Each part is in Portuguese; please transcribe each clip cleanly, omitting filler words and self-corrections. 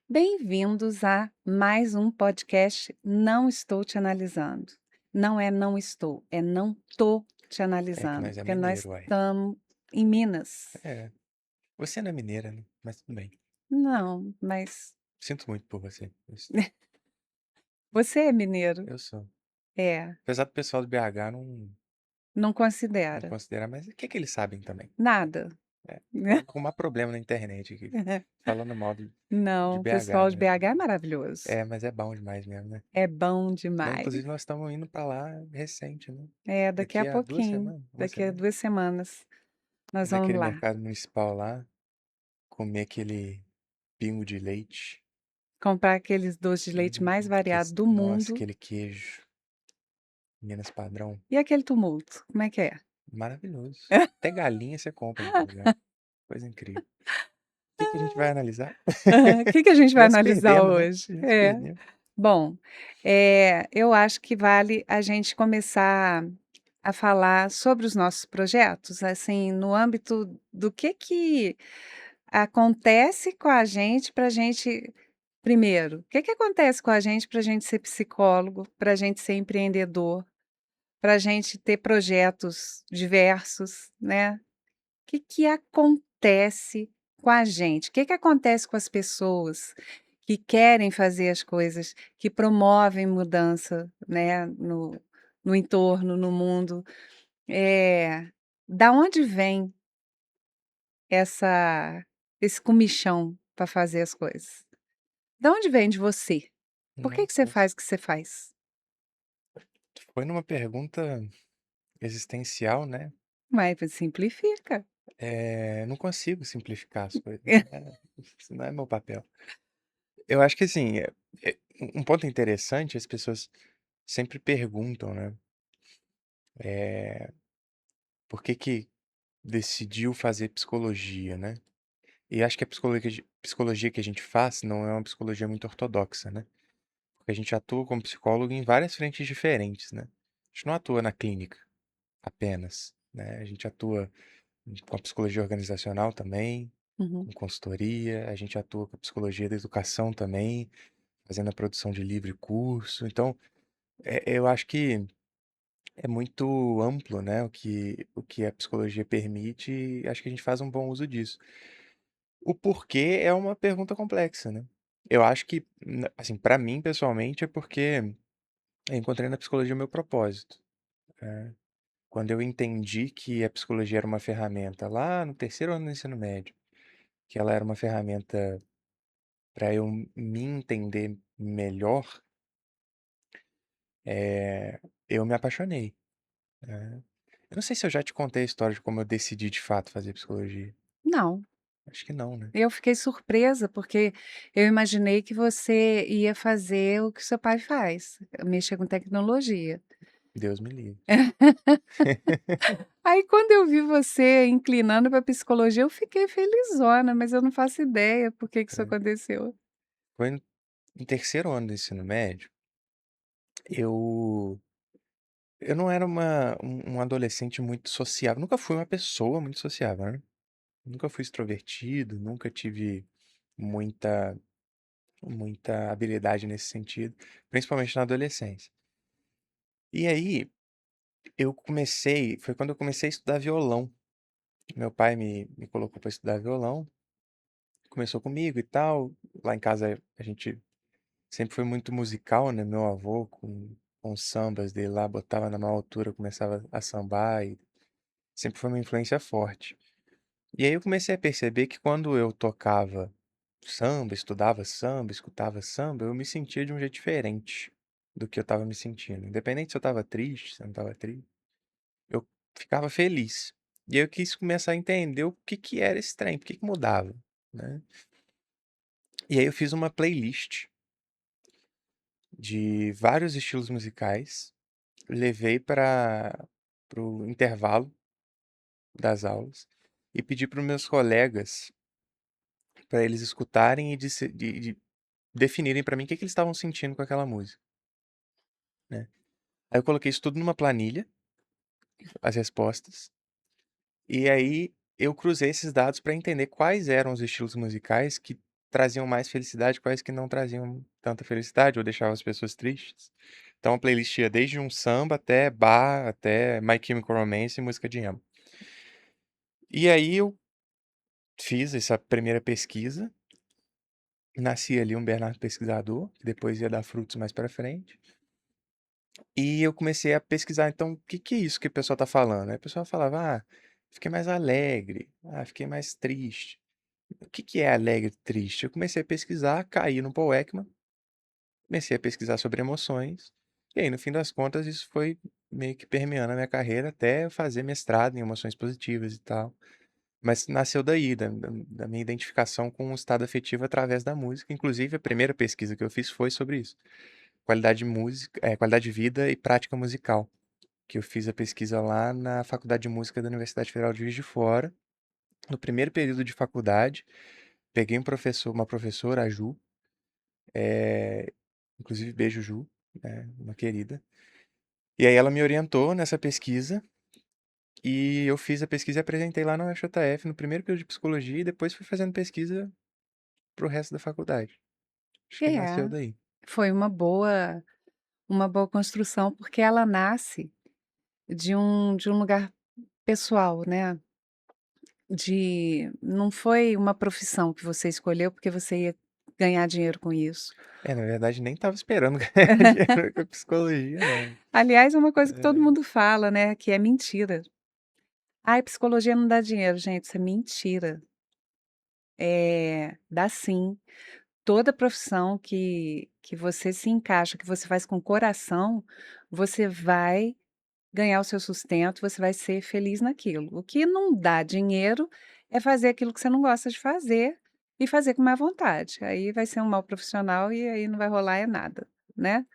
Bem-vindos a mais um podcast Não Estou Te Analisando. Não é não estou, é não tô te É que analisando, nós é porque nós mineiro, uai. estamos em Minas. É. Você não é mineira, né? Mas tudo bem. Não, mas Sinto muito por você. você é mineiro? Eu sou. É, Apesar do pessoal do BH não não considera considerar, mas o que é que eles sabem também? nada. É. Vamos arrumar problema na internet aqui. Falando mal de Não, o BH, pessoal de né? BH é maravilhoso. É, mas é bom demais mesmo, né? É bom Inclusive, demais. nós estamos indo pra lá recente, né? É, daqui a Daqui a duas pouquinho, semanas, uma daqui a semana. 2 semanas, Ir nós vamos naquele lá mercado municipal lá, comer aquele pingo de leite. comprar aqueles doces de leite mais variados do Nossa, mundo. aquele queijo. Minas padrão. E aquele tumulto, como é que é? Maravilhoso. Até galinha você compra naquele lugar. Coisa incrível. O que que a gente vai analisar? Aham. Que a gente vai Já se analisar perdemos, né? hoje? Já se É. perdemos. Bom, eu acho que vale a gente começar a falar sobre os nossos projetos, assim, no âmbito do que acontece com a gente para a gente primeiro, o que acontece com a gente para a gente ser psicólogo, para a gente ser empreendedor, para a gente ter projetos diversos, né? Que acontece com a gente? O que acontece com as pessoas que querem fazer as coisas, que promovem mudança, né, no entorno, no mundo? Da onde vem essa esse comichão para fazer as coisas? Da onde vem de você? Por que você Nossa, faz o que você faz? foi numa pergunta existencial, né? Mas simplifica. Não consigo simplificar as coisas. Esse não é meu papel. Eu acho que assim, um ponto interessante, as pessoas sempre perguntam, né? É, por que que decidiu fazer psicologia, né? E acho que a psicologia que a gente faz não é uma psicologia muito ortodoxa, né? Porque a gente atua como psicólogo em várias frentes diferentes, né? A gente não atua na clínica apenas, né? A gente atua com a psicologia organizacional também, Uhum. com consultoria, a gente atua com a psicologia da educação também, fazendo a produção de livro e curso. Então, eu acho que é muito amplo, né? O que a psicologia permite e acho que a gente faz um bom uso disso. O porquê é uma pergunta complexa, né? Eu acho que, assim, para mim, pessoalmente, é porque eu encontrei na psicologia o meu propósito. Né? Quando eu entendi que a psicologia era uma ferramenta lá no terceiro ano do ensino médio, que ela era uma ferramenta para eu me entender melhor, eu me apaixonei. Né? Eu não sei se eu já te contei a história de como eu decidi de fato fazer psicologia. Não. Acho que não, né? Eu fiquei surpresa, porque eu imaginei que você ia fazer o que seu pai faz, mexer com tecnologia. Deus me livre. Aí quando eu vi você inclinando para psicologia, eu fiquei felizona, mas eu não faço ideia por que isso É. aconteceu. Foi no terceiro ano do ensino médio, eu eu não era um adolescente muito sociável. Nunca fui uma pessoa muito sociável, né? Nunca fui extrovertido, nunca tive muita, muita habilidade nesse sentido, principalmente na adolescência. E aí, foi quando eu comecei a estudar violão. Meu pai me colocou para estudar violão, começou comigo e tal. Lá em casa a gente sempre foi muito musical, né? Meu avô, com os sambas dele lá, botava na maior altura, começava a sambar e sempre foi uma influência forte. E aí eu comecei a perceber que quando eu tocava samba, escutava samba, eu me sentia de um jeito diferente do que eu estava me sentindo. Independente se eu estava triste, se eu não estava triste, eu ficava feliz. E aí eu quis começar a entender o que que era esse trem, por que que mudava, né? E aí eu fiz uma playlist de vários estilos musicais, levei para o intervalo das aulas e pedi para os meus colegas para eles escutarem e de definirem para mim o que que eles estavam sentindo com aquela música, né. Aí eu coloquei isso tudo numa planilha, as respostas, e aí eu cruzei esses dados para entender quais eram os estilos musicais que traziam mais felicidade, quais que não traziam tanta felicidade ou deixavam as pessoas tristes. Então a playlist ia desde um samba até bar, até My Chemical Romance e música de emo. E aí eu fiz essa primeira pesquisa, nascia ali um Bernardo pesquisador, que depois ia dar frutos mais pra frente. E eu comecei a pesquisar, então, o que que é isso que o pessoal tá falando? Aí o pessoal falava, fiquei mais alegre, fiquei mais triste. O que que é alegre e triste? Eu comecei a pesquisar, caí no Paul Ekman, comecei a pesquisar sobre emoções, e aí, no fim das contas, isso foi meio que permeando a minha carreira até eu fazer mestrado em emoções positivas e tal. Mas nasceu daí, da minha identificação com o estado afetivo através da música. Inclusive, a primeira pesquisa que eu fiz foi sobre isso. Qualidade de música, qualidade de vida e prática musical. Que eu fiz a pesquisa lá na Faculdade de Música da Universidade Federal de Juiz de Fora. No primeiro período de faculdade, peguei uma professora, a Ju, inclusive beijo Ju, né, uma querida. E aí ela me orientou nessa pesquisa e eu fiz a pesquisa e apresentei lá no FJF no primeiro período de psicologia e depois fui fazendo pesquisa pro resto da faculdade. Acho que nasceu É, daí. foi uma boa construção, porque ela nasce de um lugar pessoal, né, não foi uma profissão que você escolheu porque você ia ganhar dinheiro com isso. Na verdade nem estava esperando ganhar dinheiro com psicologia não. Aliás, é uma coisa que todo É. mundo fala, né, que é mentira. "Ai, psicologia não dá dinheiro", gente, isso é mentira. Dá sim. Toda profissão que você se encaixa, que você faz com coração, você vai ganhar o seu sustento, você vai ser feliz naquilo. O que não dá dinheiro é fazer aquilo que você não gosta de fazer e fazer com má vontade. Aí vai ser um mau profissional e aí não vai rolar é nada, né?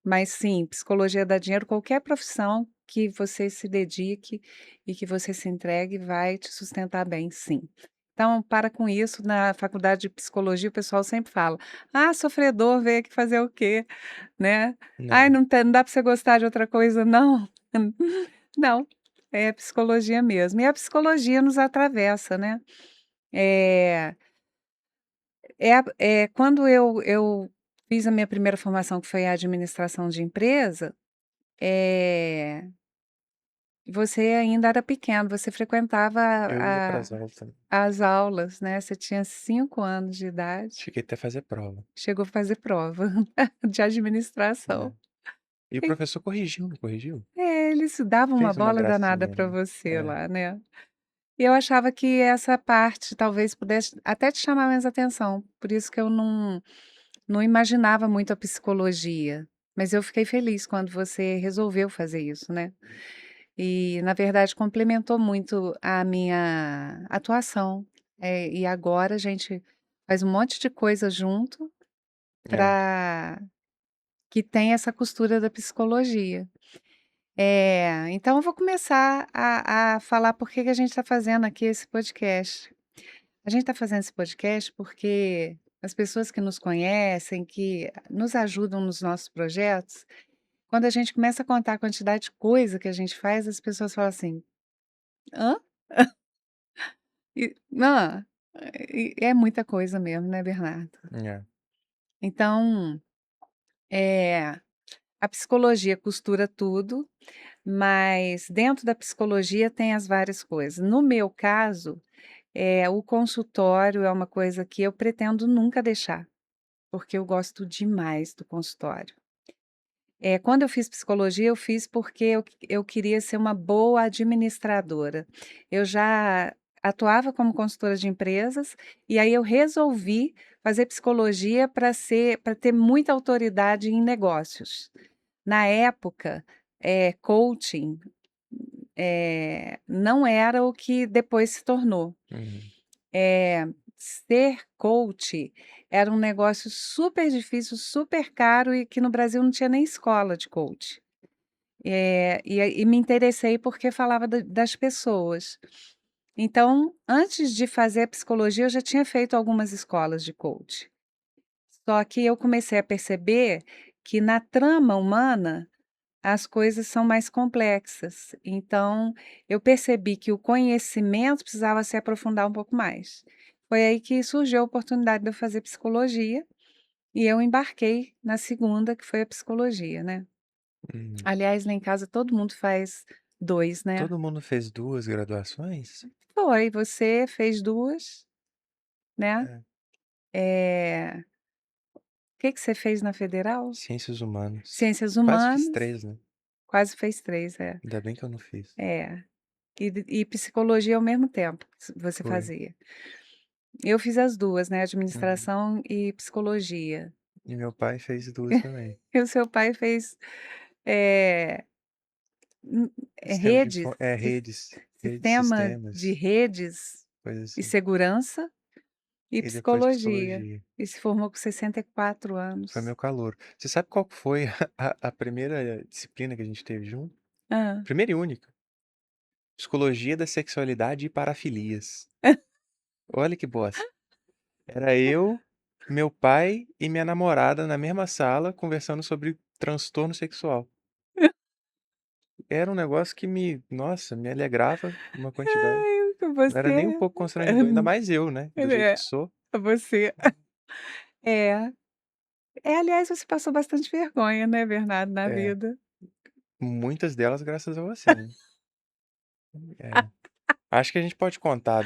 Mas sim, psicologia dá dinheiro, qualquer profissão que você se dedique e que você se entregue vai te sustentar bem, sim. Então, para com isso, na faculdade de psicologia, o pessoal sempre fala: "Ah, sofredor, veio aqui fazer o quê?", né? "Ai, Né. não dá para você gostar de outra coisa, não?". Não, é psicologia mesmo. E a psicologia nos atravessa, né? Eh, quando eu fiz a minha primeira formação, que foi a administração de empresa, eh, você ainda era pequeno, você frequentava Eu ia para as aulas também. as aulas, né, você tinha 5 anos de idade, Cheguei até a fazer prova, chegou a fazer prova de administração. né. E o E professor corrigiu, não corrigiu? eles davam uma Fez uma bola danada gracinha, para né. você É, lá, né. E eu achava que essa parte talvez pudesse até te chamar mais atenção, por isso que eu não imaginava muito a psicologia, mas eu fiquei feliz quando você resolveu fazer isso, né. E na verdade complementou muito a minha atuação, e agora a gente faz um monte de coisa junto é. para que tenha essa costura da psicologia. Então eu vou começar a falar por que que a gente está fazendo aqui esse podcast. A gente está fazendo esse podcast porque as pessoas que nos conhecem, que nos ajudam nos nossos projetos, quando a gente começa a contar a quantidade de coisa que a gente faz, as pessoas falam assim: "Hã? Hã?". E é muita coisa mesmo, né, Bernardo? É. Então, eh, a psicologia costura tudo, mas dentro da psicologia tem as várias coisas. No meu caso, o consultório é uma coisa que eu pretendo nunca deixar. Porque eu gosto demais do consultório. Quando eu fiz psicologia, eu fiz porque eu queria ser uma boa administradora. Eu já atuava como consultora de empresas, e aí eu resolvi fazer psicologia para ter muita autoridade em negócios. Na época, coaching, não era o que depois se tornou. Uhum. Ser coach era um negócio super difícil, super caro e que no Brasil não tinha nem escola de coach. E me interessei porque falava das pessoas. Então, antes de fazer a psicologia, eu já tinha feito algumas escolas de coach. Só que eu comecei a perceber que na trama humana as coisas são mais complexas. Então, eu percebi que o conhecimento precisava se aprofundar um pouco mais. Foi aí que surgiu a oportunidade de eu fazer psicologia, e eu embarquei na segunda, que foi a psicologia, né. Hum. Aliás, lá em casa todo mundo faz 2, né. Todo mundo fez 2 graduações? Foi, você fez 2, né. É. O que você fez na federal? Ciências humanas. Ciências Quase fiz humanas, 3, né. quase fez 3, é. Ainda bem que eu não fiz. É. E psicologia ao mesmo tempo você Foi. fazia. Eu fiz as 2, né, Uhum. administração e psicologia. E meu pai fez 2 também. E o seu pai fez, eh, Sistema de info redes, redes, sistema de sistemas, redes coisa e assim. segurança e E depois psicologia. psicologia. E se formou com 64 Foi anos. meu calouro. Você sabe qual que foi a primeira disciplina que a gente teve junto? Hã. Primeira e única. Psicologia da sexualidade e parafilias. Olha que bosta. Era eu, meu pai e minha namorada na mesma sala conversando sobre transtorno sexual. Era um negócio que nossa, me alegrava uma quantidade. Ai, Não era nem um você pouco constrangedor, ainda mais eu, né, do jeito que é, sou. você é. Aliás, você passou bastante vergonha, né, Bernardo, na É, vida. muitas delas graças a você, né. É. Acho que a gente pode contar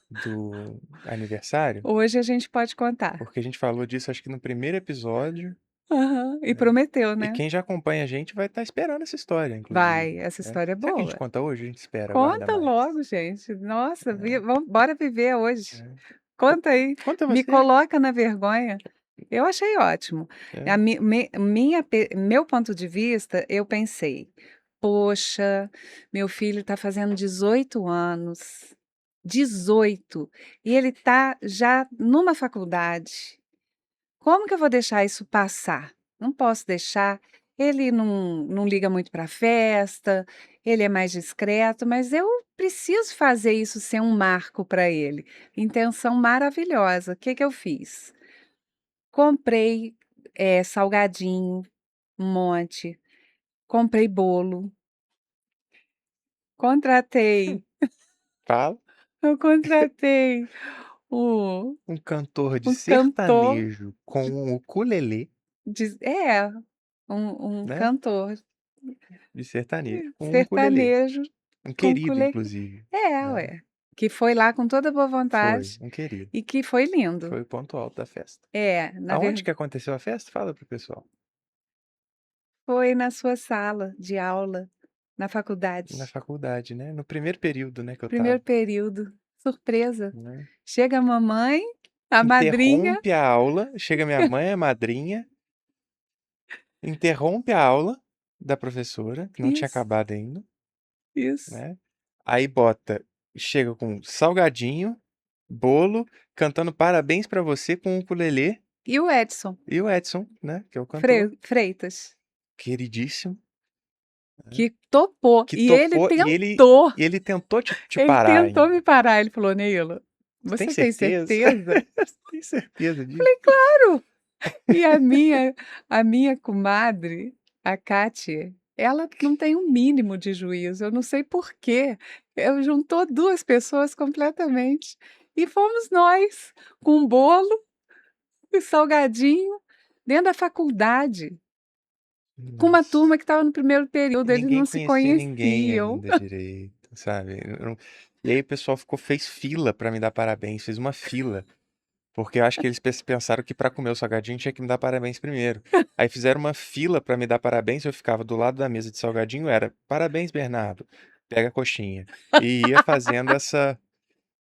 do aniversário, Hoje a gente pode contar. porque a gente falou disso acho que no primeiro episódio, Aham. E né, prometeu, e né. quem já acompanha a gente vai estar esperando essa história inclusive, Vai, essa né. história é Será que a gente boa. conta hoje ou a gente espera, guarda Conta mais? logo, gente. Nossa, É, bora viver hoje. é. Co Conta aí, conta me você. coloca na vergonha. Eu achei ótimo. É. A meu ponto de vista, eu pensei: "Poxa, meu filho está fazendo 18 anos, 18, e ele está já numa faculdade. Como que eu vou deixar isso passar? Não posso deixar. Ele não liga muito para festa, ele é mais discreto, mas eu preciso fazer isso ser um marco para ele". Intenção maravilhosa. O que que eu fiz? Comprei, salgadinho, um monte, comprei bolo, contratei Fala. eu contratei o Um cantor de um cantor sertanejo com um ukulele, um né, cantor de sertanejo com um ukulele. sertanejo Um com querido ukulele. inclusive, né. Ué, que foi lá com toda boa Foi, vontade um querido. e que foi lindo. Foi o ponto alto da festa. Na Aonde ver que aconteceu a festa? Fala para o pessoal. foi na sua sala de aula, na Na faculdade. faculdade, né, no primeiro período, né, que eu Primeiro estava, período, surpresa. né. Chega a mamãe, a madrinha Interrompe a aula, chega minha mãe, a madrinha, interrompe a aula da professora, que não tinha isso, acabado ainda, isso. né, aí chega com salgadinho, bolo, cantando parabéns pra você com o ukulele, E o Edson e o Edson, né, que é o cantor, Freitas, queridíssimo, né, que topou, que e ele topou tentou, e ele tentou te ele parar tentou me ainda. parar, ele falou: "Neila, "Você tem você tem certeza? certeza?" Você tem certeza disso?" Falei: "Claro". E a minha comadre, a Cátia, ela não tem um mínimo de juízo, eu não sei por quê, juntou 2 pessoas completamente, e fomos nós, com bolo e salgadinho, dentro da faculdade, com uma Nossa. turma que estava no primeiro E período, eles ninguém não se conhecia ninguém conheciam. ainda direito, sabe. Eu não E aí o pessoal fez fila pra me dar parabéns, fez uma fila, porque eu acho que eles pensaram que pra comer o salgadinho tinha que me dar parabéns primeiro. Aí fizeram uma fila pra me dar parabéns, eu ficava do lado da mesa de salgadinho, era: "Parabéns, Bernardo, pega a coxinha". E ia fazendo essa,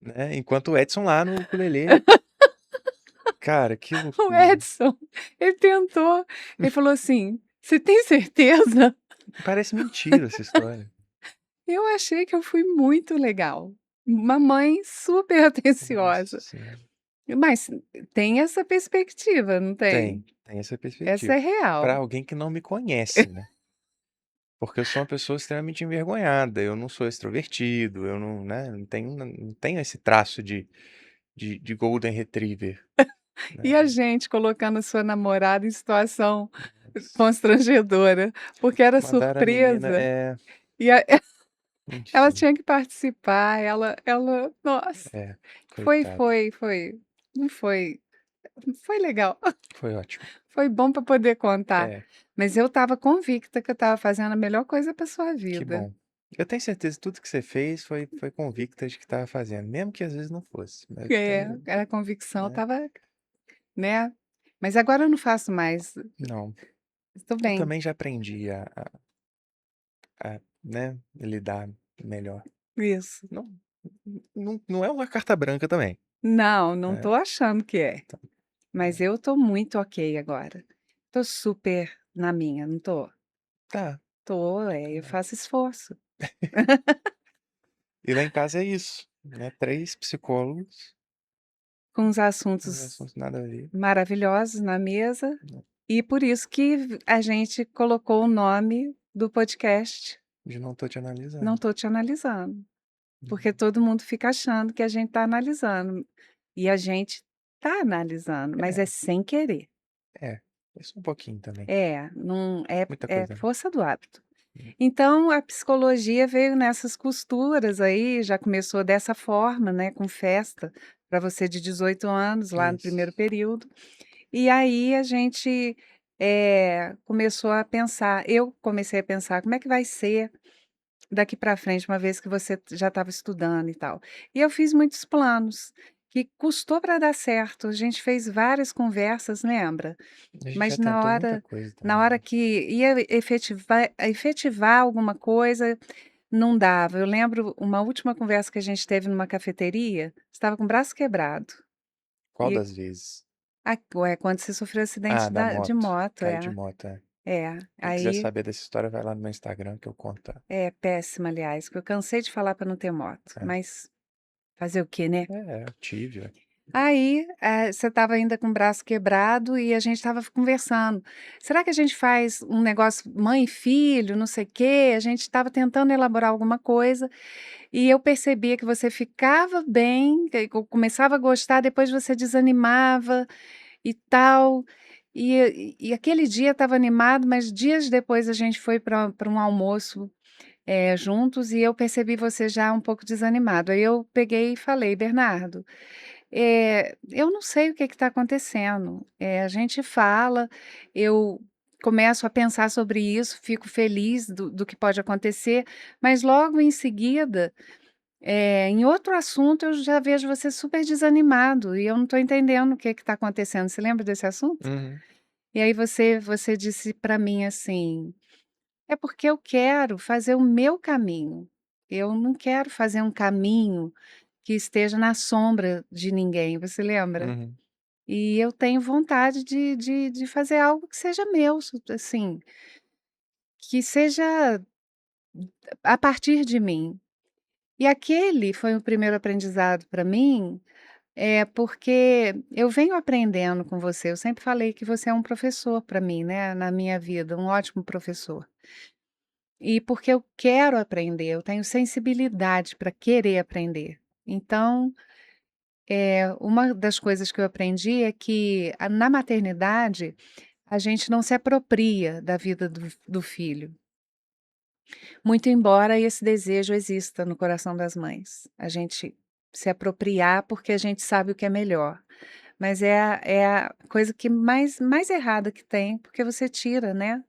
né, enquanto o Edson lá no ukulele, cara, que O loucura. Edson, ele tentou, ele falou assim: "Você tem certeza?" Parece mentira essa história. Eu achei que eu fui muito legal. Uma mãe super Nossa atenciosa. senhora. Mas tem essa perspectiva, não tem? Tem essa Essa perspectiva. é Pra real. alguém que não me conhece, né. Porque eu sou uma pessoa extremamente envergonhada, eu não sou extrovertido, eu não, né, não tenho esse traço de golden retriever, E a né. gente colocando a sua namorada em situação Nossa. constrangedora, porque era Mandaram a menina surpresa, e enfim, ela tinha que participar, ela nossa, é. Foi, Coitado. foi, foi. Não foi foi legal. Foi ótimo. Foi bom para poder contar. É, Mas eu estava convicta que eu estava fazendo a melhor coisa para sua que vida. bom. Eu tenho certeza que tudo que você fez foi convicta de que estava fazendo, mesmo que às vezes não fosse, mas eu É, tenho, era convicção, né. estava, né. Mas agora eu não faço mais. Não, Estou eu bem. também já aprendi a, né, lidar melhor. Isso. Não não é uma carta branca também, Não, não né. estou achando que é. Então, Mas é, eu estou muito ok agora. Estou super na minha, não estou? tá. Tô, eu É. faço esforço. E lá em casa é isso, né, 3 psicólogos, Com os uns assuntos assuntos nada a ver, maravilhosos na mesa, né, e por isso que a gente colocou o nome do podcast de "Não tô te Não analisando". Tô Te Analisando, porque Uhum. todo mundo fica achando que a gente está analisando, e a gente está analisando, mas é É, sem querer. é, isso um pouquinho também, É, não muita é coisa não. força do hábito. Hum, Então a psicologia veio nessas costuras aí, já começou dessa forma, né, com festa para você de 18 anos, lá no primeiro isso. período. E aí a gente, começou a pensar, eu comecei a pensar: "Como é que vai ser daqui para frente, uma vez que você já estava estudando e tal?". E eu fiz muitos planos, que custou para dar certo, a gente fez várias conversas, lembra? A gente já Mas tentou muita coisa na também, hora né. que ia efetivar alguma coisa, não dava. Eu lembro uma última conversa que a gente teve numa cafeteria, estava com o braço quebrado. Qual E das vezes? quando você sofreu Ah, acidente da de moto, moto, caí de moto, é. Quem quiser aí saber dessa história vai lá no meu Instagram que eu conto ela. é péssima, aliás, porque eu cansei de falar para não ter moto, É. mas fazer o quê, né? Eu tive, ué. Aí, você estava ainda com o braço quebrado e a gente estava conversando: "Será que a gente faz um negócio mãe e filho, não sei o quê?". A gente estava tentando elaborar alguma coisa, e eu percebia que você ficava bem, que eu começava a gostar, depois você desanimava e tal. E aquele dia estava animado, mas dias depois a gente foi para um almoço, juntos, e eu percebi você já um pouco desanimado. Aí eu peguei e falei: "Bernardo, eu não sei o que está acontecendo. A gente fala, eu começo a pensar sobre isso, fico feliz do que pode acontecer, mas logo em seguida, em outro assunto, eu já vejo você super desanimado e eu não estou entendendo o que está acontecendo". Você lembra desse assunto? Uhum. E aí você disse para mim assim: "É porque eu quero fazer o meu caminho. Eu não quero fazer um caminho que esteja na sombra de ninguém". Você lembra? Uhum. E eu tenho vontade de fazer algo que seja meu, assim, que seja a partir de mim. E aquele foi o primeiro aprendizado para mim, porque eu venho aprendendo com você, eu sempre falei que você é um professor para mim, né, na minha vida, um ótimo professor. E porque eu quero aprender, eu tenho sensibilidade para querer aprender. Então, uma das coisas que eu aprendi é que na maternidade a gente não se apropria da vida do filho, muito embora esse desejo exista no coração das mães, a gente se apropriar porque a gente sabe o que é melhor, mas é a coisa que mais errada que tem, porque você tira, né,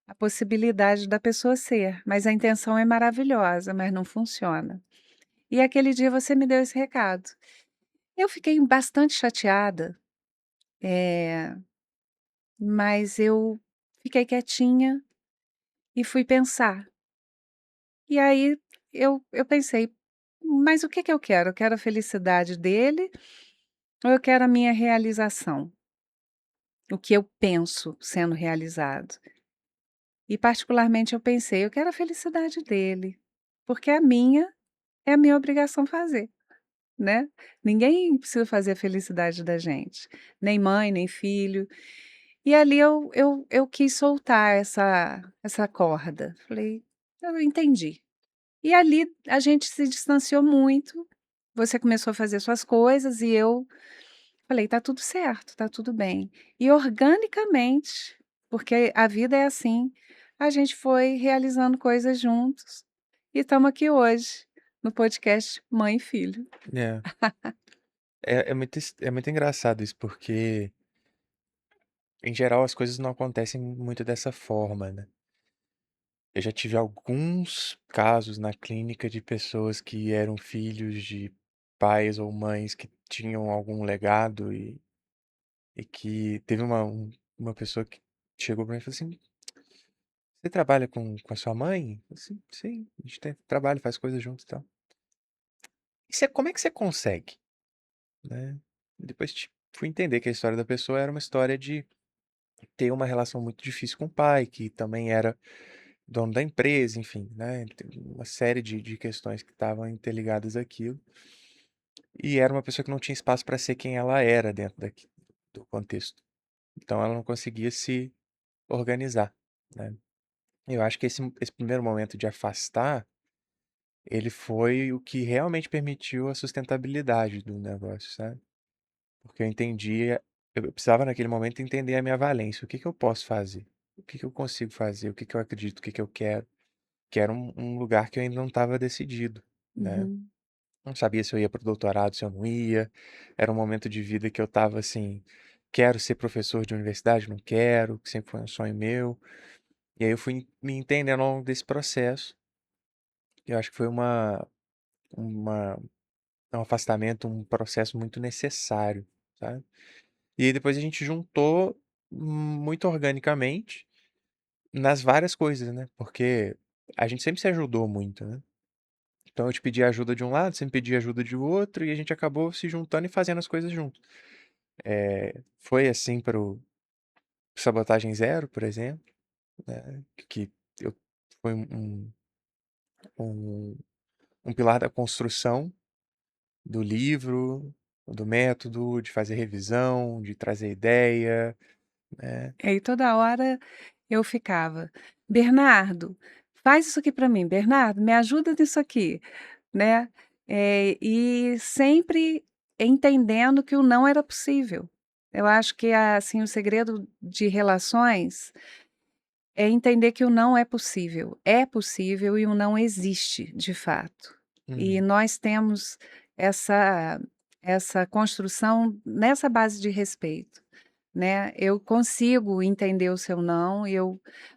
a possibilidade da pessoa ser, mas a intenção é maravilhosa, mas não funciona. E aquele dia você me deu esse recado. Eu fiquei bastante chateada, eh, mas eu fiquei quietinha e fui pensar. E aí eu pensei: "Mas o que que eu quero? Eu quero a felicidade dele ou eu quero a minha realização? O que eu penso sendo realizado?". E particularmente eu pensei: "Eu quero a felicidade dele, porque a minha é a minha obrigação fazer", né. Ninguém precisa fazer a felicidade da gente, nem mãe, nem filho. E ali eu quis soltar essa corda. Falei: "Eu entendi". E ali a gente se distanciou muito, você começou a fazer suas coisas e eu falei: "Tá tudo certo, tá tudo bem". E organicamente, porque a vida é assim, a gente foi realizando coisas juntos e estamos aqui hoje, no podcast Mãe e Filho. É. É muito engraçado isso, porque, em geral, as coisas não acontecem muito dessa forma, né? Eu já tive alguns casos na clínica de pessoas que eram filhos de pais ou mães que tinham algum legado e que teve uma pessoa que chegou pra mim e falou assim: Você trabalha com a sua mãe? Eu falei assim, sim, a gente trabalha, faz coisas juntos e tal. E como é que você consegue? Né? Depois fui entender que a história da pessoa era uma história de ter uma relação muito difícil com o pai, que também era dono da empresa, enfim, né? Tem uma série de questões que estavam interligadas àquilo. E era uma pessoa que não tinha espaço para ser quem ela era dentro do contexto. Então ela não conseguia se organizar, né? Eu acho que esse primeiro momento de afastar, ele foi o que realmente permitiu a sustentabilidade do negócio, sabe? Porque eu entendia, eu precisava naquele momento entender a minha valência, o que que eu posso fazer, o que que eu consigo fazer, o que que eu acredito, o que que eu quero, que era um lugar que eu ainda não estava decidido, né? Uhum, Não sabia se eu ia para o doutorado, se eu não ia. Era um momento de vida que eu estava assim, quero ser professor de universidade, não quero, que sempre foi um sonho meu. E aí eu fui me entendendo ao longo desse processo. Eu acho que foi uma, um afastamento, um processo muito necessário, sabe? E aí depois a gente juntou muito organicamente nas várias coisas, né? Porque a gente sempre se ajudou muito, né? Então eu te pedi ajuda de um lado, você me pedia ajuda de outro, e a gente acabou se juntando e fazendo as coisas juntos. Foi assim para o Sabotagem Zero, por exemplo, né? Que eu, foi um, um pilar da construção do livro, do método, de fazer revisão, de trazer ideia, né? aí toda hora eu ficava: "Bernardo, faz isso aqui para mim. Bernardo, me ajuda nisso aqui", né. E sempre entendendo que o não era possível. Eu acho que, assim, o segredo de relações é entender que o não é possível. É possível e o não existe, de fato. E Uhum. nós temos essa essa construção nessa base de respeito, né. Eu consigo entender o seu não e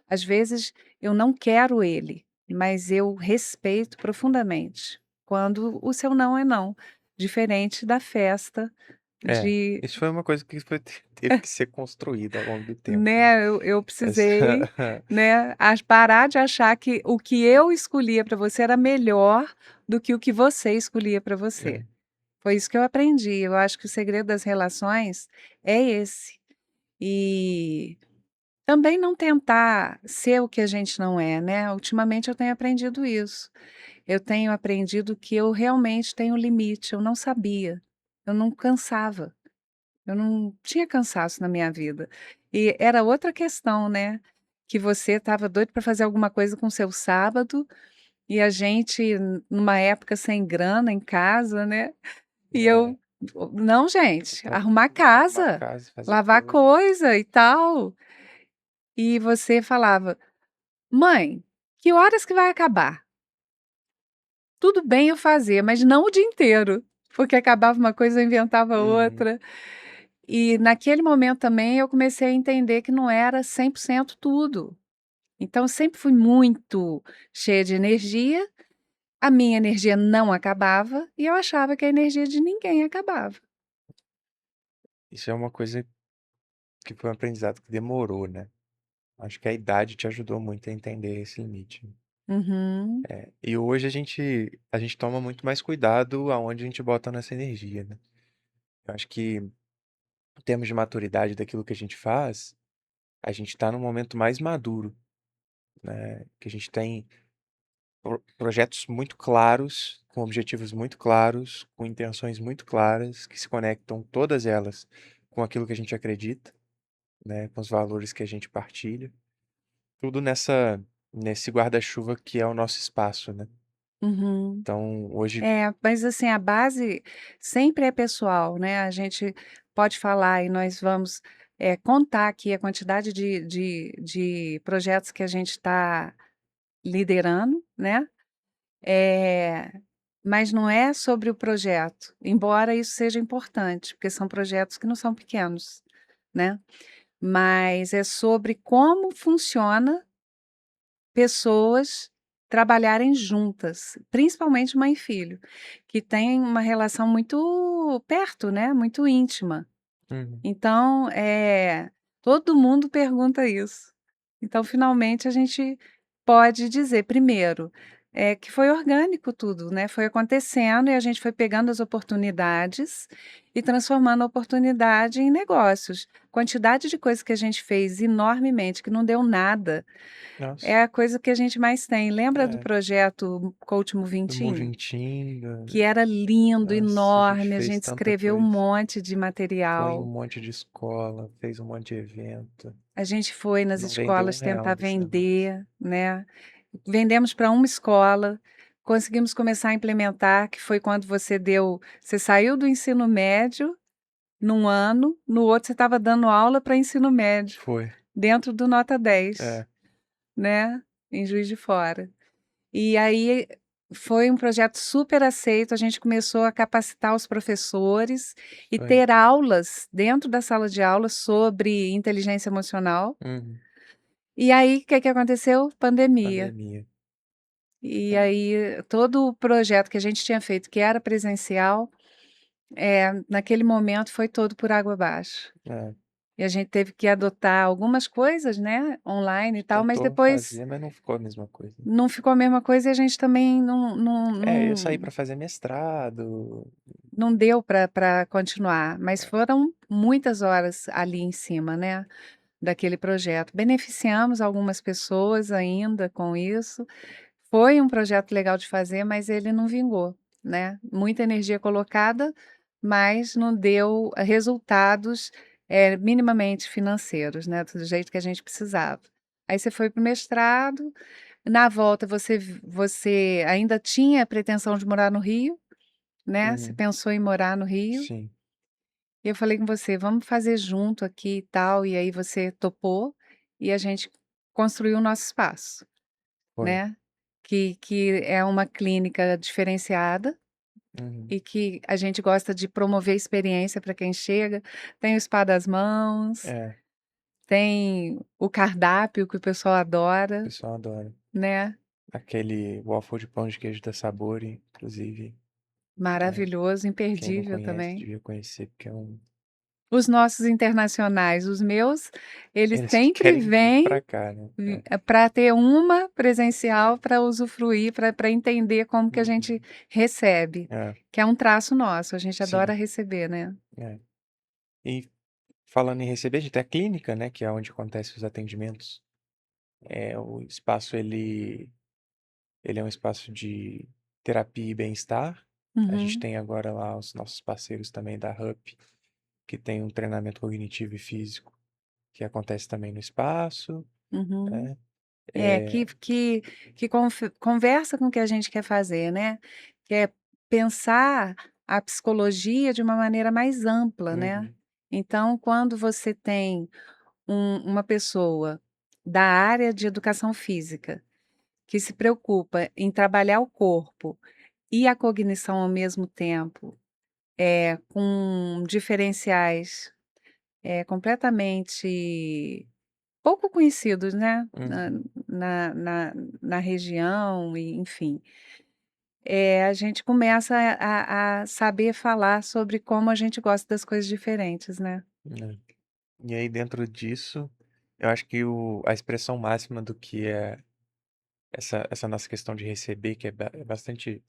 às vezes, eu não quero ele, mas eu respeito profundamente quando o seu não é não, diferente da festa É, de isso foi uma coisa que teve que ser construída ao longo do tempo, né? Né, eu Essa... precisei, né, parar de achar que o que eu escolhia para você era melhor do que o que você escolhia para você. É, Foi isso que eu aprendi, eu acho que o segredo das relações é esse. E também não tentar ser o que a gente não é, né, ultimamente eu tenho aprendido isso. Eu tenho aprendido que eu realmente tenho limite, eu não sabia, eu não cansava. Eu não tinha cansaço na minha vida. E era outra questão, né, que você estava doido para fazer alguma coisa com o seu sábado, e a gente numa época sem grana em casa, né, e é, não gente, então, arrumar arrumar casa, casa, fazer lavar coisa. coisa e tal. E você falava: "Mãe, que horas que vai acabar?". Tudo bem eu fazer, mas não o dia inteiro, porque acabava uma coisa, eu inventava Uhum. outra. E naquele momento também eu comecei a entender que não era 100% tudo. Então eu sempre fui muito cheia de energia, a minha energia não acabava e eu achava que a energia de ninguém acabava. Isso é uma coisa que foi um aprendizado que demorou, né? Acho que a idade te ajudou muito a entender esse limite. Uhum, E hoje a gente toma muito mais cuidado aonde a gente bota a nossa energia, né? Eu acho que, em termos de maturidade daquilo que a gente faz, a gente está num momento mais maduro, né? Que a gente tem projetos muito claros, com objetivos muito claros, com intenções muito claras, que se conectam todas elas com aquilo que a gente acredita, né? Com os valores que a gente partilha. Tudo nesse guarda-chuva que é o nosso espaço, né? uhum. Então, hoje, É, mas assim, a base sempre é pessoal, né, a gente pode falar e nós vamos, contar aqui a quantidade de projetos que a gente está liderando, né, eh mas não é sobre o projeto, embora isso seja importante, porque são projetos que não são pequenos, né, mas é sobre como funciona pessoas trabalharem juntas, principalmente mãe e filho, que têm uma relação muito perto, né, muito íntima. Uhum. Então, todo mundo pergunta isso. Então, finalmente, a gente pode dizer, primeiro, que foi orgânico tudo, né, foi acontecendo e a gente foi pegando as oportunidades e transformando a oportunidade em negócios. Quantidade de coisas que a gente fez enormemente, que não deu nada, Nossa, é a coisa que a gente mais tem. Lembra do é, projeto Coach do Movintim? Movintim, Que era lindo, nossa, a gente enorme, a fez gente tanta escreveu um coisa. monte de Foi em um material. monte de escola, fez um monte de evento. A gente foi nas Não vendeu um escolas real tentar desse negócio. vender, né. Vendemos para uma escola, conseguimos começar a implementar, que foi quando você saiu do ensino médio num ano, no outro você estava dando aula para ensino médio, Foi, dentro do Nota 10, é, né, em Juiz de Fora. E aí foi um projeto super aceito, a gente começou a capacitar os professores e foi. ter aulas dentro da sala de aula sobre inteligência emocional. Uhum. E aí, o que que aconteceu? Pandemia. Pandemia. E aí, todo o projeto que a gente tinha feito, que era presencial, naquele momento foi todo por água abaixo. É, E a gente teve que adotar algumas coisas, né, online e tal, mas tentou depois fazer, mas não ficou a mesma coisa. não ficou a mesma coisa e a gente também É, eu saí pra fazer mestrado. não deu para continuar, mas É, foram muitas horas ali em cima, né, daquele projeto. Beneficiamos algumas pessoas ainda com isso. Foi um projeto legal de fazer, mas ele não vingou, né. Muita energia colocada, mas não deu resultados, minimamente financeiros, né, do jeito que a gente precisava. Aí você foi para o mestrado, na volta você ainda tinha a pretensão de morar no Rio, né, você uhum, pensou em morar no Rio, sim, e eu falei com você: "Vamos fazer junto aqui e tal", e aí você topou, e a gente construiu o nosso espaço, foi. né. Que é uma clínica diferenciada Uhum. e que a gente gosta de promover experiência para quem chega. Tem o spa das mãos, É, tem o cardápio que o pessoal o adora, pessoal adora. né, Aquele waffle de pão de queijo da Sabore, inclusive, é, maravilhoso, quem não imperdível conhece também. devia conhecer, porque é um. Os nossos internacionais, os meus, eles Eles que sempre querem vir vêm pra cá, né? É. para ter uma presencial para usufruir, para entender como que a gente Uhum. recebe, É, que é um traço nosso, a gente adora sim, receber, né. é. E falando em receber, a gente tem a clínica, né, que é onde acontecem os atendimentos. O espaço ele é um espaço de terapia e bem-estar. A gente Uhum, tem agora lá os nossos parceiros também da HUP, que tem um treinamento cognitivo e físico, que acontece também no espaço, uhum. né. É, que conversa com o que a gente quer fazer, né, que é pensar a psicologia de uma maneira mais ampla, né. Uhum, Então, quando você tem uma pessoa da área de educação física, que se preocupa em trabalhar o corpo e a cognição ao mesmo tempo, com diferenciais, completamente pouco conhecidos, né, uhum. na na na região e enfim. A gente começa a saber falar sobre como a gente gosta das coisas diferentes, né. É. E aí dentro disso, eu acho que a expressão máxima do que é essa nossa questão de receber, que é bastante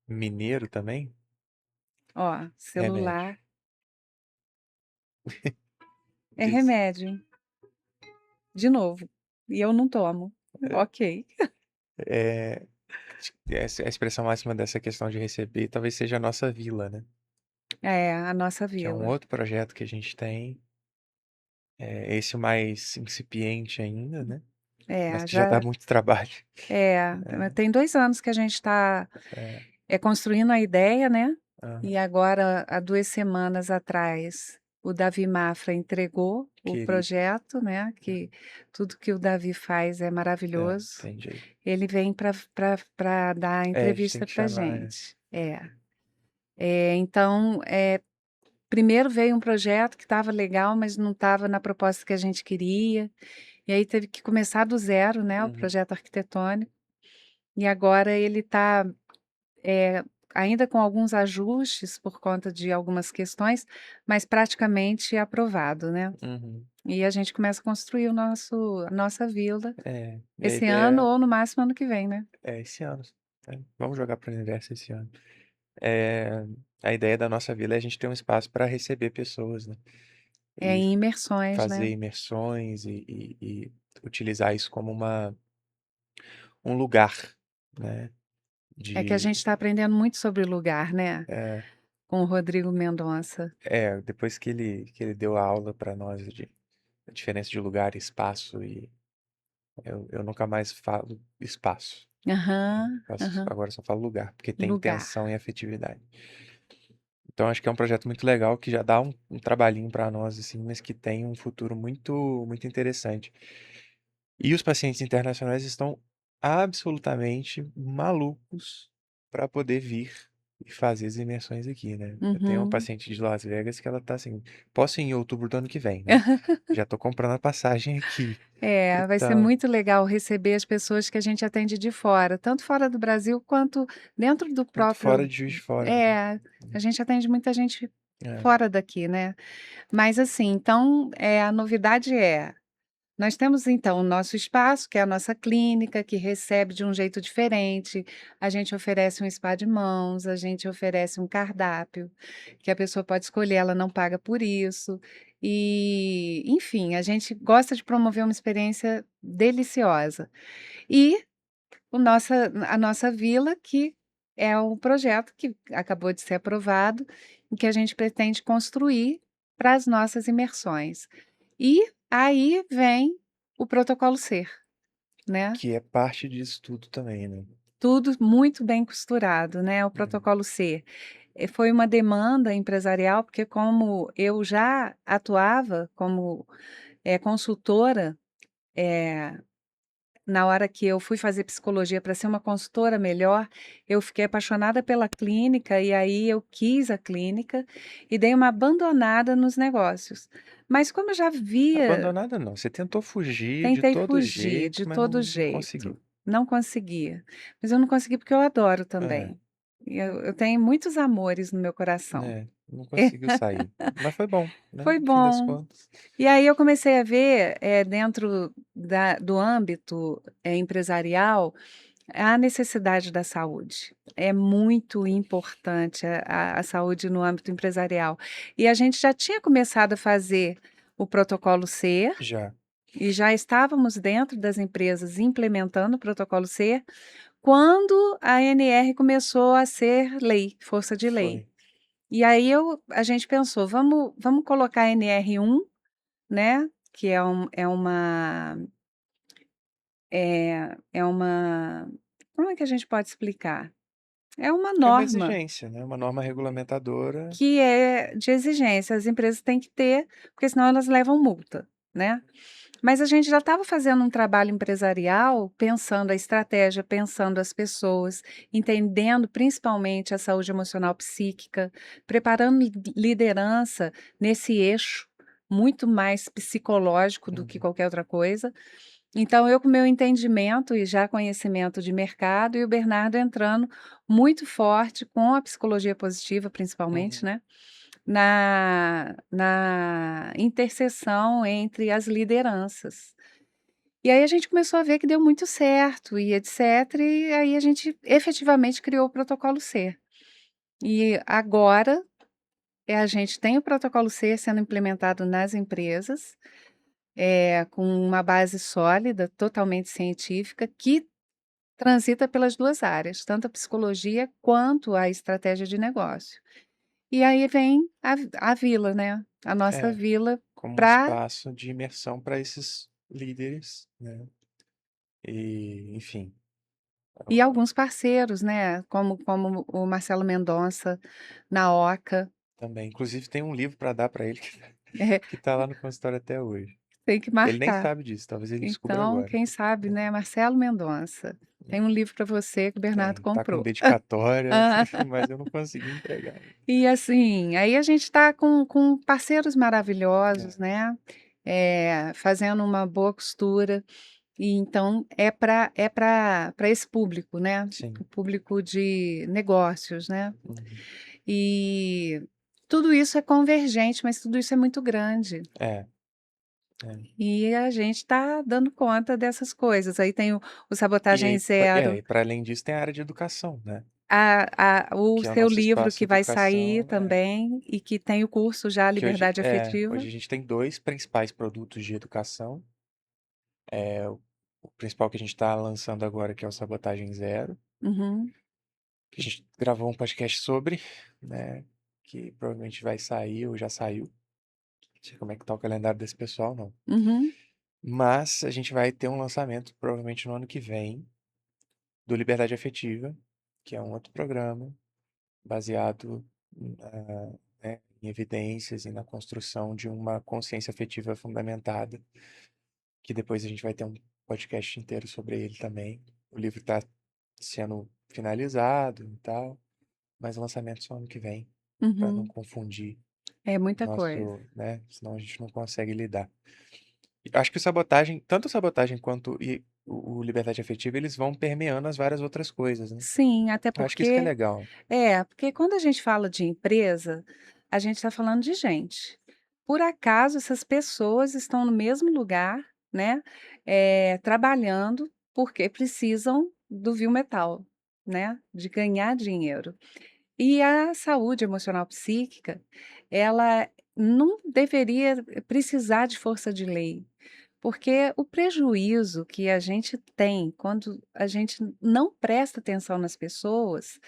mineiro também, Ó, remédio. celular é Diz. remédio, de novo, e eu não tomo. Ok. É, a expressão máxima dessa questão de receber talvez seja a nossa vila, né? É, a nossa Que é um vila. outro projeto que a gente tem. É esse mais incipiente ainda, né? Mas que já dá Já muito trabalho. É, tem 2 anos que a gente está, é, construindo a ideia, né, aham. e agora há 2 semanas atrás, o Davi Mafra entregou o Querido. projeto, né, que tudo que o Davi faz é É, maravilhoso. tem jeito. Ele vem para dar É, a gente tem entrevista que para chamar. É. gente. É. Então, primeiro veio um projeto que estava legal, mas não estava na proposta que a gente queria, e aí teve que começar do zero, né, o Uhum, projeto arquitetônico, e agora ele está, ainda com alguns ajustes por conta de algumas questões, mas praticamente aprovado, né. uhum. E a gente começa a construir a nossa vila É, e a esse ano ideia ou no máximo ano que vem, né. é esse ano, né, vamos jogar para o universo esse ano. Eh, a ideia da nossa vila é a gente ter um espaço para receber pessoas, né, É e em imersões, fazer né. imersões e utilizar isso como um lugar, né, É que a de gente está aprendendo muito sobre o lugar, né, é, com o Rodrigo Mendonça. depois que ele deu a aula para nós de a diferença de lugar e espaço e eu nunca mais falo espaço, Aham, aham. agora só falo lugar, porque tem Lugar. intenção e afetividade. Então acho que é um projeto muito legal que já dá um trabalhinho para nós, assim, mas que tem um futuro muito interessante. E os pacientes internacionais estão absolutamente malucos para poder vir e fazer as imersões aqui, né? Eu tenho uma Uhum. paciente de Las Vegas que ela tá assim, posso ir em outubro do ano que vem, né? Já tô comprando a passagem aqui e É, vai ser tal. muito legal receber as pessoas que a gente atende de fora, tanto fora do Brasil quanto dentro do Quanto fora próprio. de Juiz de Fora. É, a gente atende muita gente É, fora daqui, né. Mas assim, então, a novidade nós temos então o nosso espaço, que é a nossa clínica, que recebe de um jeito diferente. A gente oferece um spa de mãos, a gente oferece um cardápio, que a pessoa pode escolher, ela não paga por isso. E, enfim, a gente gosta de promover uma experiência deliciosa. E a nossa vila, que é um projeto que acabou de ser aprovado, e que a gente pretende construir para as nossas imersões. E aí vem o protocolo ser, né, que é parte disso tudo também, né? tudo muito bem costurado, né, o Uhum. protocolo ser. Foi uma demanda empresarial, porque como eu já atuava como, consultora, eh na hora que eu fui fazer psicologia para ser uma consultora melhor, eu fiquei apaixonada pela clínica e aí eu quis a clínica e dei uma abandonada nos negócios. Mas como eu já via, Abandonada não, você tentou fugir de tentei todo fugir jeito, de mas não, todo não conseguiu. jeito, não conseguia. Mas eu não consegui porque eu adoro É, também. E eu tenho muitos amores no meu coração. não conseguiu sair. Mas foi bom, né? Foi No fim das bom. contas. E aí eu comecei a ver, dentro do âmbito, empresarial, a necessidade da saúde. É muito importante a saúde no âmbito empresarial. E a gente já tinha começado a fazer o protocolo SER, Já e já estávamos dentro das empresas implementando o protocolo SER, quando a ANR começou a ser lei, força de lei. foi. E aí a gente pensou: "Vamos colocar a NR1, né, que é uma como é que a gente pode explicar? É uma É uma norma exigência, né? Uma norma regulamentadora. que é de exigência, as empresas têm que ter, porque senão elas levam multa, né. Mas a gente já estava fazendo um trabalho empresarial, pensando a estratégia, pensando as pessoas, entendendo principalmente a saúde emocional psíquica, preparando liderança nesse eixo muito mais psicológico do que Uhum, qualquer outra coisa. Então eu com meu entendimento e já conhecimento de mercado, e o Bernardo entrando muito forte com a psicologia positiva, principalmente, uhum. né, na interseção entre as lideranças. E aí a gente começou a ver que deu muito certo e etcétera, e aí a gente efetivamente criou o protocolo C. E agora, a gente tem o protocolo C sendo implementado nas empresas, com uma base sólida, totalmente científica, que transita pelas 2 áreas, tanto a psicologia quanto a estratégia de negócio. E aí vem a vila, né, a nossa É, vila como um para espaço de imersão para esses líderes, né? E, enfim, e alguns parceiros, né, como o Marcelo Mendonça na Oca. também. Inclusive tem um livro para dar para ele É, que tá lá no consultório até hoje. tem que Ele nem marcar. sabe disso, talvez ele descubra Então, agora. quem sabe, né, Marcelo Mendonça. tem um livro para você que o Bernardo Tem, tá com comprou. dedicatória, mas eu não consegui entregar ainda. E assim, aí a gente está com parceiros maravilhosos, É, né, fazendo uma boa costura, e então é para esse público, né, sim. o público de negócios, né. Uhum. E tudo isso é convergente, mas tudo isso é muito grande, É, é. e a gente está dando conta dessas coisas. Aí tem o E aí, Sabotagem Zero, e para além disso tem a área de educação, né, o que é o seu nosso livro espaço que vai sair educação, também, e que tem o curso já que hoje Liberdade Afetiva. hoje a gente tem 2 principais produtos de educação, o principal que a gente está lançando agora, que é o Sabotagem Zero, Uhum, que a gente gravou um podcast sobre, né, que provavelmente vai sair ou já saiu, não sei como é que tá o calendário desse pessoal não. uhum, Mas a gente vai ter um lançamento provavelmente no ano que vem, do Liberdade Afetiva, que é um outro programa baseado né, em evidências e na construção de uma consciência afetiva fundamentada, que depois a gente vai ter um podcast inteiro sobre ele também. O livro está sendo finalizado e tal, mas o lançamento só ano que vem, para não uhum. confundir É muita coisa. nosso, né? Senão a gente não consegue lidar. Eu acho que o sabotagem, tanto o sabotagem quanto o liberdade afetiva, eles vão permeando as várias outras coisas, né? Sim, até Eu acho que isso que é porque legal. porque quando a gente fala de empresa, a gente está falando de gente. Por acaso essas pessoas estão no mesmo lugar, né, trabalhando, porque precisam do vil metal, né, de ganhar dinheiro. E a saúde emocional psíquica, ela não deveria precisar de força de lei, porque o prejuízo que a gente tem quando a gente não presta atenção nas pessoas,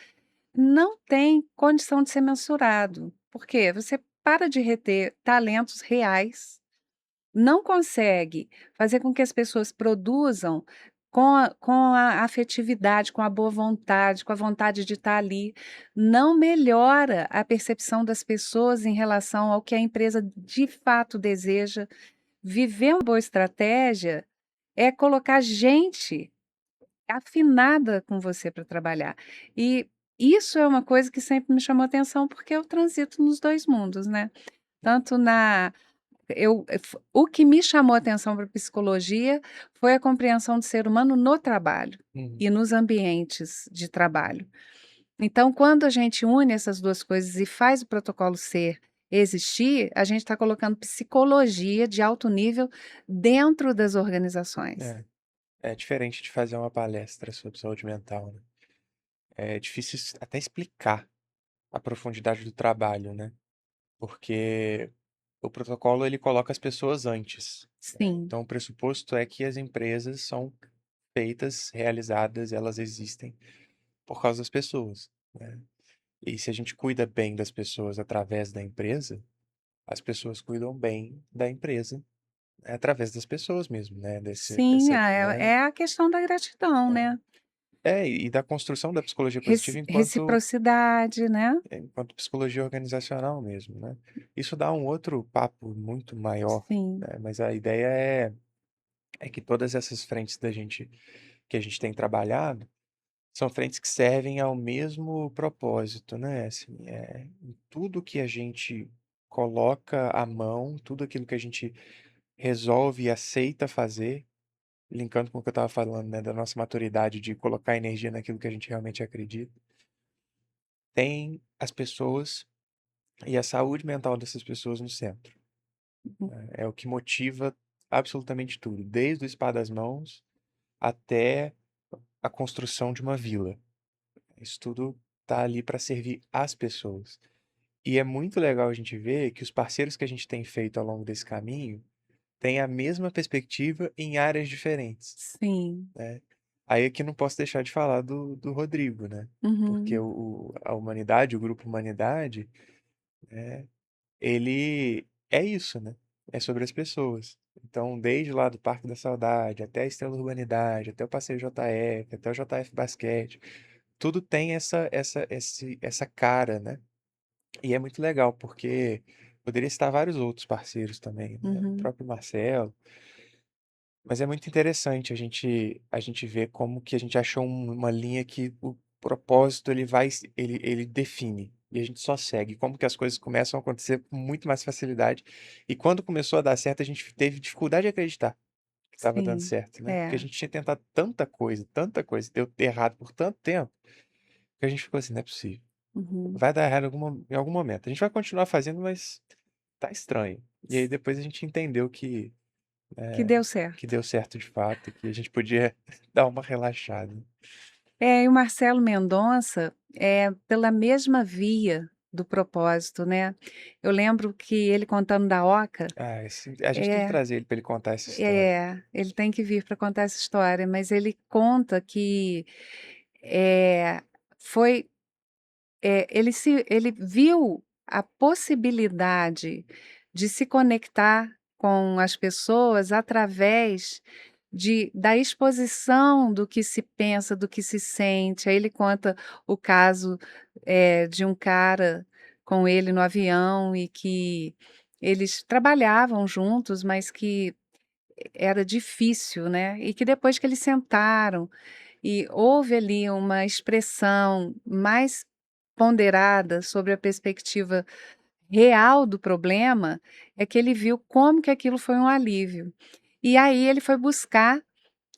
não tem condição de ser mensurado. Porque você para de reter talentos reais, não consegue fazer com que as pessoas produzam com a afetividade, com a boa vontade, com a vontade de estar ali. Não melhora a percepção das pessoas em relação ao que a empresa de fato deseja. Viver uma boa estratégia é colocar gente afinada com você para trabalhar. E isso é uma coisa que sempre me chamou atenção, porque eu transito nos 2 mundos, né. Tanto na eu f o que me chamou atenção para psicologia foi a compreensão do ser humano no trabalho Uhum. e nos ambientes de trabalho. Então, quando a gente une essas 2 coisas e faz o protocolo ser existir, a gente está colocando psicologia de alto nível dentro das organizações. É, é diferente de fazer uma palestra sobre saúde mental, né? É difícil até explicar a profundidade do trabalho, né? Porque o protocolo ele coloca as pessoas antes, né? Sim, Então o pressuposto é que as empresas são feitas, realizadas, elas existem por causa das pessoas, né? E se a gente cuida bem das pessoas através da empresa, as pessoas cuidam bem da empresa através das pessoas mesmo, né? sim, Né? é a questão da gratidão, né. E da construção da psicologia positiva Reciprocidade, né. enquanto psicologia organizacional mesmo, né? Isso dá um outro papo muito maior, Sim, né? Mas a ideia é que todas essas frentes que a gente tem trabalhado são frentes que servem ao mesmo propósito, né? Assim, em tudo que a gente coloca a mão, tudo aquilo que a gente resolve e aceita fazer, linkando com o que eu estava falando, né, da nossa maturidade de colocar energia naquilo que a gente realmente acredita, tem as pessoas e a saúde mental dessas pessoas no centro, uhum, né? É o que motiva absolutamente tudo, desde o spa das mãos até a construção de uma vila. Isso tudo tá ali para servir as pessoas. E é muito legal a gente ver que os parceiros que a gente tem feito ao longo desse caminho têm a mesma perspectiva em áreas diferentes, sim, né? Aí aqui não posso deixar de falar do Rodrigo, né? Porque uhum, a humanidade, o grupo Humanidade, ele é isso, né? É sobre as pessoas. Então, desde lá do Parque da Saudade, até a Estrela Urbanidade, até o Passeio JF, até o JF Basquete, tudo tem essa cara, né? E é muito legal, porque poderia estar vários outros parceiros também, né? O uhum. próprio Marcelo. Mas é muito interessante a gente ver como que a gente achou uma linha que o propósito ele define, e a gente só segue, como que as coisas começam a acontecer com muito mais facilidade. E quando começou a dar certo, a gente teve dificuldade de acreditar que estava dando Sim, certo, né, porque a é. gente tinha tentado tanta coisa, deu errado por tanto tempo, que a gente ficou assim: "Não é possível, Uhum. vai dar errado em algum momento. A gente vai continuar fazendo, mas tá estranho". E aí depois a gente entendeu Que eh, deu que certo. deu certo de fato, que a gente podia dar uma relaxada. É, e o Marcelo Mendonça é pela mesma via do propósito, né. Eu lembro que ele contando da Oca Ah, a gente tem que é trazer ele para ele contar essa história. ele tem que vir para contar essa história, mas ele conta que, eh, foi ele viu a possibilidade de se conectar com as pessoas através da exposição do que se pensa, do que se sente. Aí ele conta o caso, de um cara com ele no avião e que eles trabalhavam juntos, mas que era difícil, né, e que depois que eles sentaram e houve ali uma expressão mais ponderada sobre a perspectiva real do problema, é que ele viu como que aquilo foi um alívio. E aí ele foi buscar,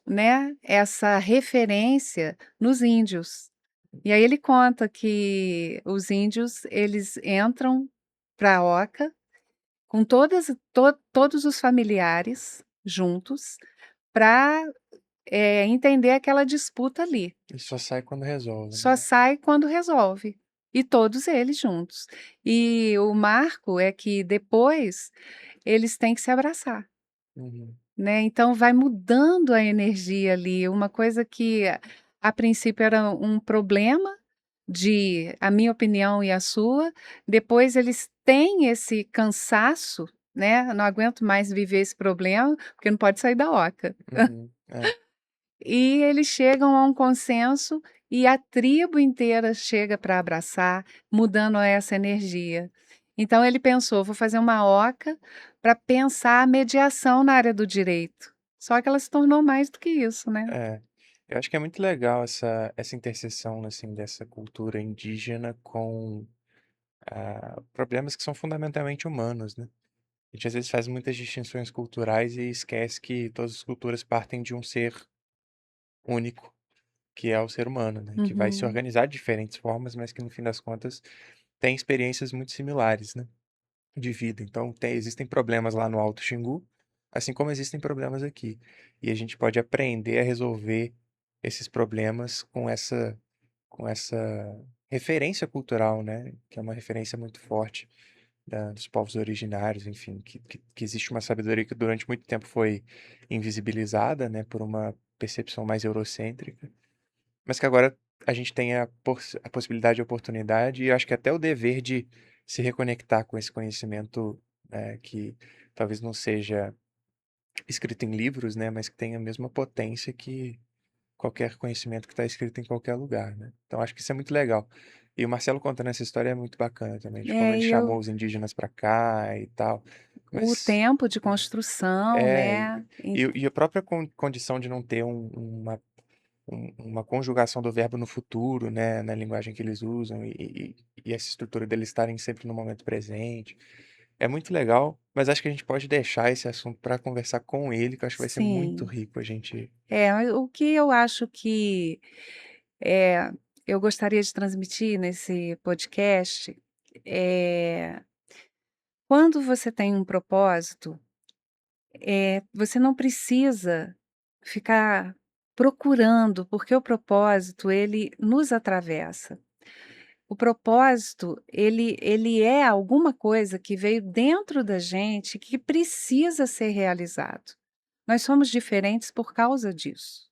né, essa referência nos índios. E aí ele conta que os índios, eles entram para a oca com todos os familiares juntos para entender aquela disputa ali. E só sai quando resolve, Só né. sai quando resolve, e todos eles juntos. E o marco é que depois eles têm que se abraçar, Uhum, né, então vai mudando a energia ali, uma coisa que a princípio era um problema de a minha opinião e a sua, depois eles têm esse cansaço, né, "não aguento mais viver esse problema", porque não pode sair da oca. uhum. É, E eles chegam a um consenso e a tribo inteira chega para abraçar, mudando essa energia. Então ele pensou: "Vou fazer uma oca para pensar a mediação na área do direito". Só que ela se tornou mais do que isso, né. é. Eu acho que é muito legal essa interseção, assim, dessa cultura indígena com, problemas que são fundamentalmente humanos, né. A gente às vezes faz muitas distinções culturais e esquece que todas as culturas partem de um ser único, que é o ser humano, né, que vai se Uhum. organizar de diferentes formas, mas que no fim das contas tem experiências muito similares, né. De vida. Então existem problemas lá no Alto Xingu, assim como existem problemas aqui. E a gente pode aprender a resolver esses problemas com essa referência cultural, né, que é uma referência muito forte dos povos originários, enfim, que existe uma sabedoria que durante muito tempo foi invisibilizada, né, por uma percepção mais eurocêntrica, mas que agora a gente tem a possibilidade e a oportunidade, e eu acho que até o dever de se reconectar com esse conhecimento, que talvez não seja escrito em livros, né, mas que tem a mesma potência que qualquer conhecimento que está escrito em qualquer lugar, né. Então acho que isso é muito legal. E o Marcelo contando essa história é muito bacana também, de como É, ele e chamou eu os indígenas para cá e tal. o Mas tempo de construção, é, né, e a própria condição de não ter uma conjugação do verbo no futuro, né, na linguagem que eles usam e essa estrutura deles estarem sempre no momento presente. É muito legal, mas acho que a gente pode deixar esse assunto para conversar com ele, que eu acho que vai ser muito sim. rico a gente. O que eu acho que, eh, eu gostaria de transmitir nesse podcast, é quando você tem um propósito, você não precisa ficar procurando, porque o propósito ele nos atravessa. O propósito, ele é alguma coisa que veio dentro da gente que precisa ser realizado. Nós somos diferentes por causa disso.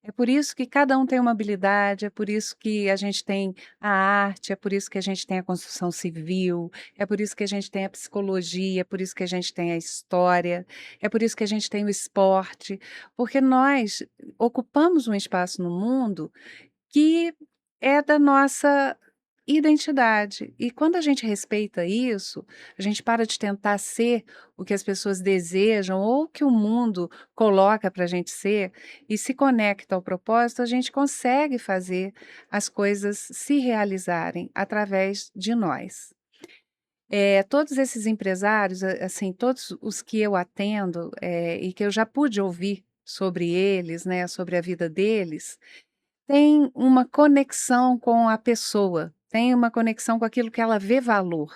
É por isso que cada um tem uma habilidade, é por isso que a gente tem a arte, é por isso que a gente tem a construção civil, é por isso que a gente tem a psicologia, é por isso que a gente tem a história, é por isso que a gente tem o esporte, porque nós ocupamos um espaço no mundo que é da nossa identidade. E quando a gente respeita isso, a gente para de tentar ser o que as pessoas desejam ou que o mundo coloca para a gente ser e se conecta ao propósito, a gente consegue fazer as coisas se realizarem através de nós. Todos esses empresários, assim, todos os que eu atendo, e que eu já pude ouvir sobre eles, né, sobre a vida deles, tem uma conexão com a pessoa, tem uma conexão com aquilo que ela vê valor,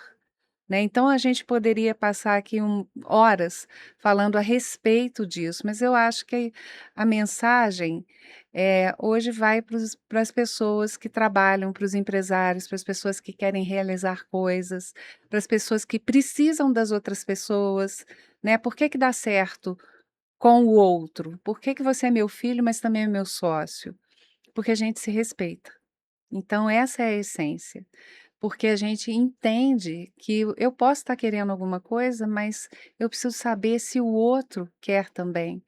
né. Então a gente poderia passar aqui horas falando a respeito disso, mas eu acho que a mensagem, hoje vai para as pessoas que trabalham, para os empresários, para as pessoas que querem realizar coisas, para as pessoas que precisam das outras pessoas, né. Por que que dá certo com o outro? Por que que você é meu filho, mas também é meu sócio? Porque a gente se respeita. Então essa é a essência, porque a gente entende que eu posso estar querendo alguma coisa, mas eu preciso saber se o outro quer também.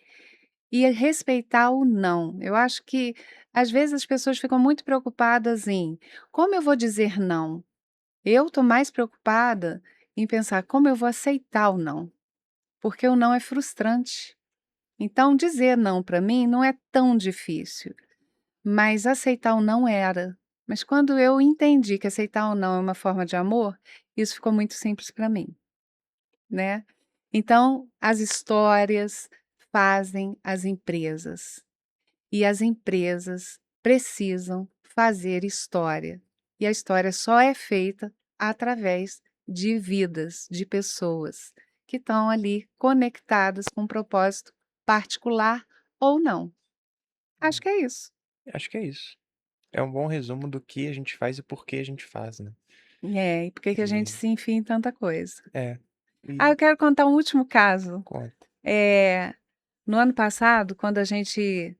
E respeitar o não. Eu acho que às vezes as pessoas ficam muito preocupadas em: "Como eu vou dizer não?". Eu estou mais preocupada em pensar: "Como eu vou aceitar o não?". Porque o não é frustrante. Então dizer não para mim não é tão difícil. Mas aceitar o não era. Mas quando eu entendi que aceitar o não é uma forma de amor, isso ficou muito simples para mim, né. Então, as histórias fazem as empresas, e as empresas precisam fazer história, e a história só é feita através de vidas, de pessoas que estão ali conectadas com um propósito particular ou não. Acho Hum, que é isso. acho que é isso. É um bom resumo do que a gente faz e por que a gente faz, né. E por que que a gente E se enfia em tanta coisa. é, Ah, eu e quero contar um último caso. conta. Eh, no ano passado, quando a gente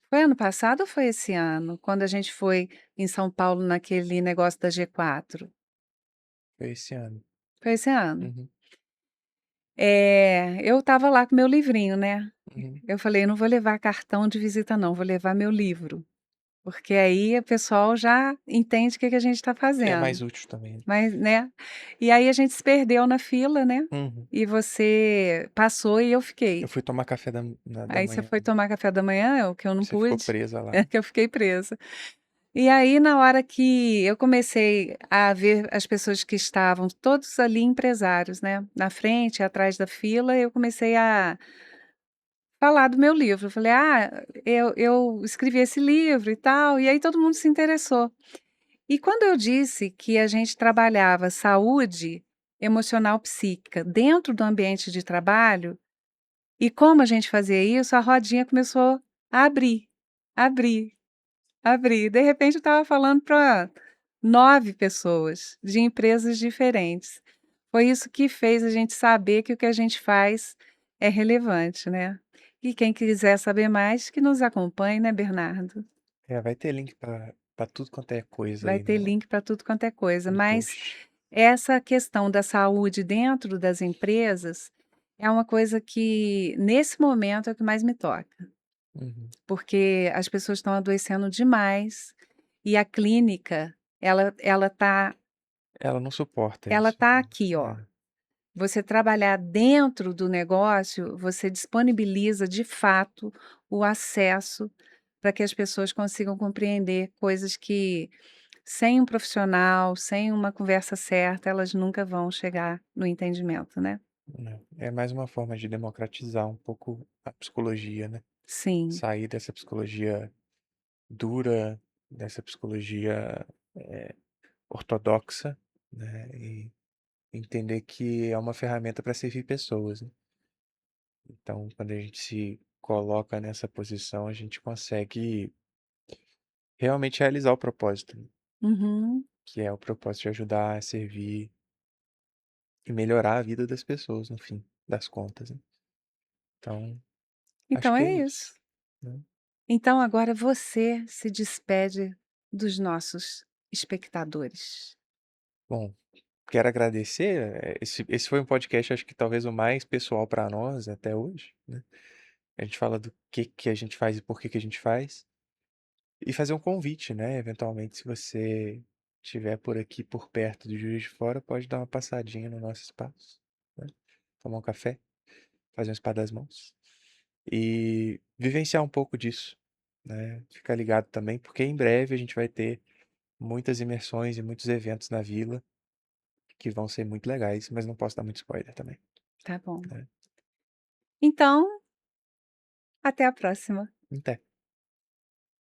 foi ano passado ou foi esse ano? Quando a gente foi em São Paulo naquele negócio da G4? Foi esse ano. Foi esse ano. Uhum, Eu estava lá com meu livrinho, né. uhum. Eu falei: "Eu não vou levar cartão de visita não, vou levar meu livro", porque aí o pessoal já entende o que que a gente está É fazendo. mais útil também, né. Mas, né, e aí a gente se perdeu na fila, né, Uhum. e você passou e eu Eu fiquei. fui tomar café da Aí você manhã, foi tomar café da manhã, o que eu não você ficou pude, presa lá. é que eu fiquei presa. E aí na hora que eu comecei a ver as pessoas que estavam todos ali empresários, né, na frente e atrás da fila, eu comecei a falar do meu livro, eu falei: "Ah, eu escrevi esse livro e tal", e aí todo mundo se interessou. E quando eu disse que a gente trabalhava saúde emocional psíquica dentro do ambiente de trabalho, e como a gente fazia isso, a rodinha começou a abrir, abrir, abrir. De repente eu estava falando para 9 pessoas, de empresas diferentes. Foi isso que fez a gente saber que o que a gente faz é relevante, né. E quem quiser saber mais, que nos acompanhe, né, Bernardo. É, vai ter link pra tudo quanto é coisa Vai aí ter no link para tudo quanto é coisa, no mas post. essa questão da saúde dentro das empresas é uma coisa que, nesse momento, é o que mais me toca, Uhum. porque as pessoas estão adoecendo demais e a clínica, Ela não suporta ela isso, tá né. aqui, ó. É, Você trabalhar dentro do negócio, você disponibiliza, de fato, o acesso para que as pessoas consigam compreender coisas que, sem um profissional, sem uma conversa certa, elas nunca vão chegar no entendimento, né. né. É mais uma forma de democratizar um pouco a psicologia, né. Sim. Sair dessa psicologia dura, dessa psicologia, eh, ortodoxa, né, e entender que é uma ferramenta para servir pessoas, né. Então, quando a gente se coloca nessa posição, a gente consegue realmente realizar o propósito, né, Uhum. que é o propósito de ajudar, a servir e melhorar a vida das pessoas, no fim das contas, né. Então, acho Então que é é isso, isso. né. Então agora você se despede dos nossos espectadores. Bom, quero agradecer, esse foi um podcast, acho que talvez o mais pessoal para nós até hoje, né. A gente fala do que a gente faz e por que a gente faz. E fazer um convite, né, eventualmente, se você estiver por aqui, por perto de Juiz de Fora, pode dar uma passadinha no nosso espaço, né? Tomar um café, fazer um spa das mãos e vivenciar um pouco disso, né? Ficar ligado também, porque em breve a gente vai ter muitas imersões e muitos eventos na vila que vão ser muito legais, mas não posso dar muito spoiler também, Tá bom. né? Então, até a próxima. Até.